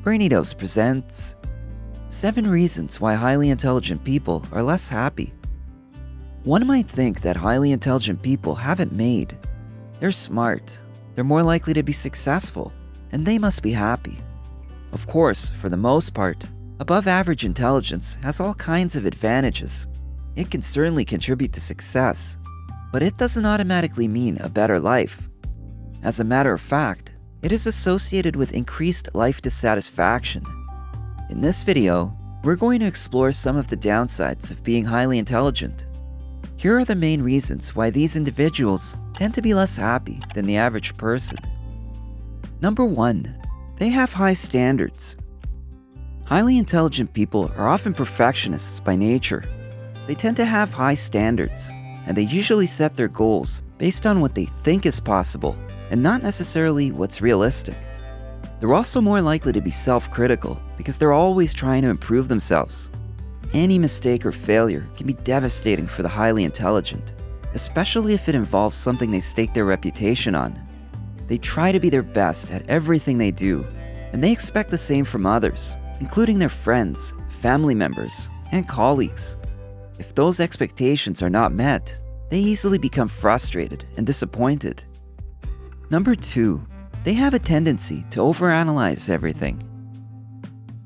BRAINY presents 7 reasons why highly intelligent people are less happy. One might think that highly intelligent people have it made. They're smart, they're more likely to be successful, and they must be happy. Of course, for the most part, above average intelligence has all kinds of advantages. It can certainly contribute to success, but it doesn't automatically mean a better life. As a matter of fact, it is associated with increased life dissatisfaction. In this video, we're going to explore some of the downsides of being highly intelligent. Here are the main reasons why these individuals tend to be less happy than the average person. Number 1. They have high standards. Highly intelligent people are often perfectionists by nature. They tend to have high standards, and they usually set their goals based on what they think is possible and not necessarily what's realistic. They're also more likely to be self-critical because they're always trying to improve themselves. Any mistake or failure can be devastating for the highly intelligent, especially if it involves something they stake their reputation on. They try to be their best at everything they do, and they expect the same from others, including their friends, family members, and colleagues. If those expectations are not met, they easily become frustrated and disappointed. Number 2. They have a tendency to overanalyze everything.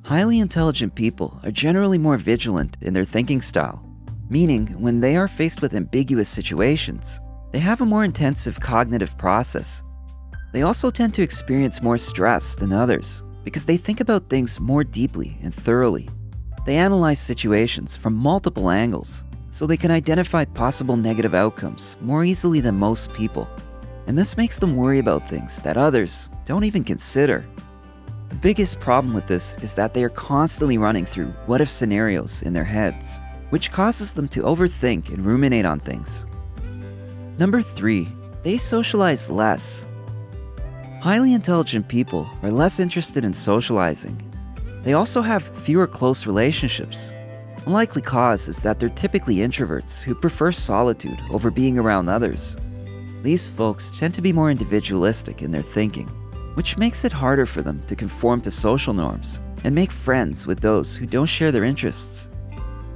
Highly intelligent people are generally more vigilant in their thinking style, meaning when they are faced with ambiguous situations, they have a more intensive cognitive process. They also tend to experience more stress than others because they think about things more deeply and thoroughly. They analyze situations from multiple angles, so they can identify possible negative outcomes more easily than most people. And this makes them worry about things that others don't even consider. The biggest problem with this is that they are constantly running through what-if scenarios in their heads, which causes them to overthink and ruminate on things. Number 3. They socialize less. Highly intelligent people are less interested in socializing. They also have fewer close relationships. A likely cause is that they're typically introverts who prefer solitude over being around others. These folks tend to be more individualistic in their thinking, which makes it harder for them to conform to social norms and make friends with those who don't share their interests.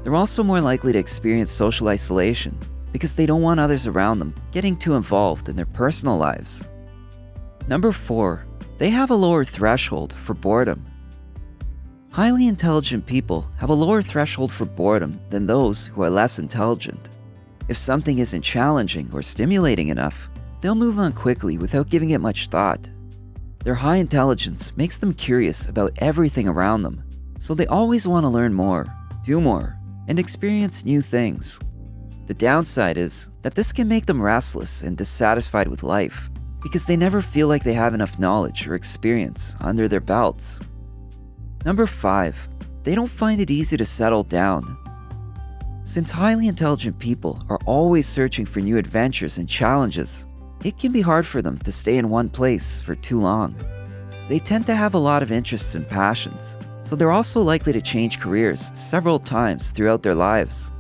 They're also more likely to experience social isolation because they don't want others around them getting too involved in their personal lives. Number 4. They have a lower threshold for boredom. Highly intelligent people have a lower threshold for boredom than those who are less intelligent. If something isn't challenging or stimulating enough, they'll move on quickly without giving it much thought. Their high intelligence makes them curious about everything around them, so they always want to learn more, do more, and experience new things. The downside is that this can make them restless and dissatisfied with life, because they never feel like they have enough knowledge or experience under their belts. Number 5. They don't find it easy to settle down. Since highly intelligent people are always searching for new adventures and challenges, it can be hard for them to stay in one place for too long. They tend to have a lot of interests and passions, so they're also likely to change careers several times throughout their lives.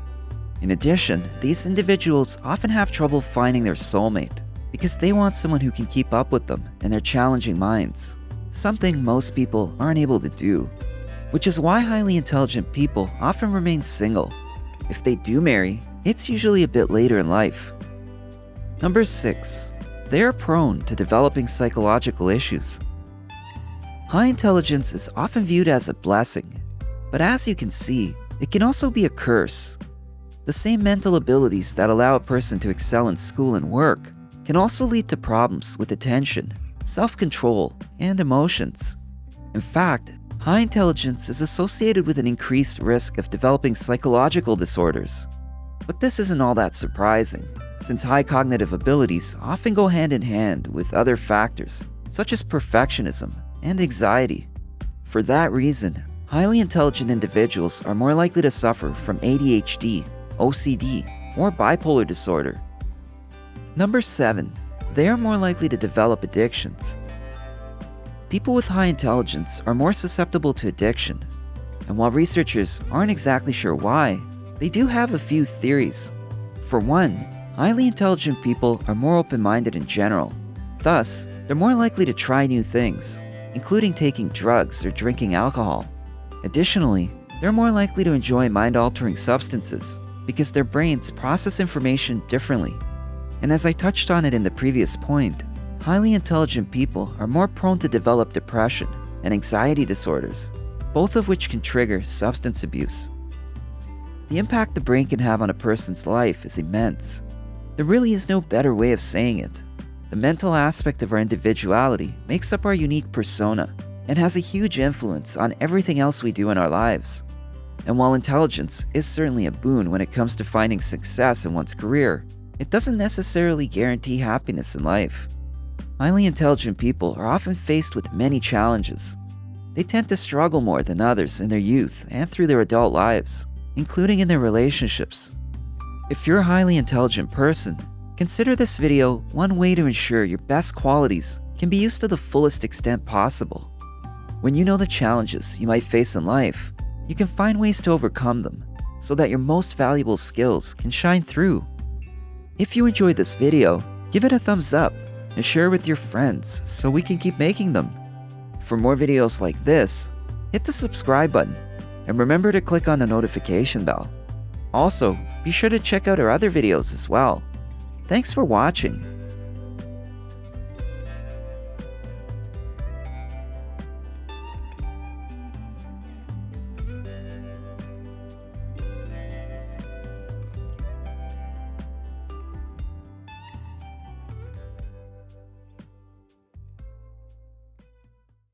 In addition, these individuals often have trouble finding their soulmate because they want someone who can keep up with them and their challenging minds, something most people aren't able to do, which is why highly intelligent people often remain single. If they do marry, it's usually a bit later in life. Number 6. They are prone to developing psychological issues. High intelligence is often viewed as a blessing, but as you can see, it can also be a curse. The same mental abilities that allow a person to excel in school and work can also lead to problems with attention, self-control, and emotions. In fact, high intelligence is associated with an increased risk of developing psychological disorders. But this isn't all that surprising, since high cognitive abilities often go hand in hand with other factors, such as perfectionism and anxiety. For that reason, highly intelligent individuals are more likely to suffer from ADHD, OCD, or bipolar disorder. Number 7. They are more likely to develop addictions. People with high intelligence are more susceptible to addiction, and while researchers aren't exactly sure why, they do have a few theories. For one, highly intelligent people are more open-minded in general. Thus, they're more likely to try new things, including taking drugs or drinking alcohol. Additionally, they're more likely to enjoy mind-altering substances because their brains process information differently. And as I touched on it in the previous point, highly intelligent people are more prone to develop depression and anxiety disorders, both of which can trigger substance abuse. The impact the brain can have on a person's life is immense. There really is no better way of saying it. The mental aspect of our individuality makes up our unique persona and has a huge influence on everything else we do in our lives. And while intelligence is certainly a boon when it comes to finding success in one's career, it doesn't necessarily guarantee happiness in life. Highly intelligent people are often faced with many challenges. They tend to struggle more than others in their youth and through their adult lives, including in their relationships. If you're a highly intelligent person, consider this video one way to ensure your best qualities can be used to the fullest extent possible. When you know the challenges you might face in life, you can find ways to overcome them so that your most valuable skills can shine through. If you enjoyed this video, give it a thumbs up and share it with your friends so we can keep making them. For more videos like this, hit the subscribe button and remember to click on the notification bell. Also, be sure to check out our other videos as well. Thanks for watching.